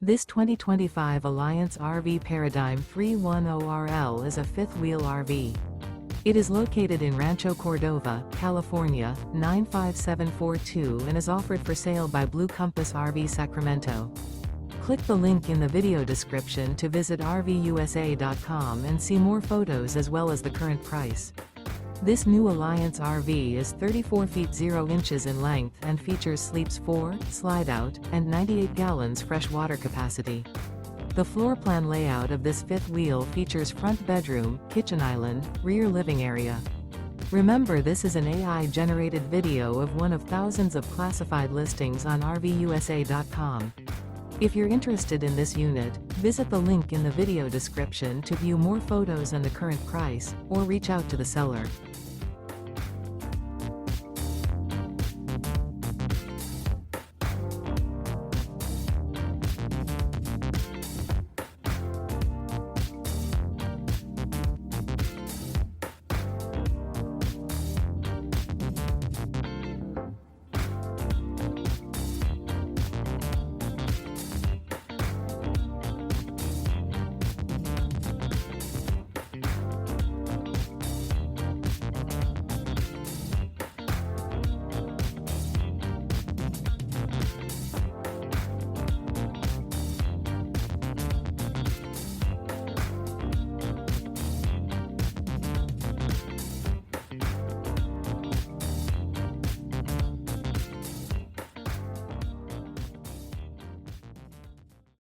This 2025 Alliance RV Paradigm 310RL is a fifth-wheel RV. It is located in Rancho Cordova, California, 95742 and is offered for sale by Blue Compass RV Sacramento. Click the link in the video description to visit RVUSA.com and see more photos as well as the current price. This new Alliance RV is 34 feet 0 inches in length and features sleeps 4, slide-out, and 98 gallons fresh water capacity. The floor plan layout of this fifth wheel features front bedroom, kitchen island, rear living area. Remember, this is an AI-generated video of one of thousands of classified listings on RVUSA.com. If you're interested in this unit, visit the link in the video description to view more photos and the current price, or reach out to the seller.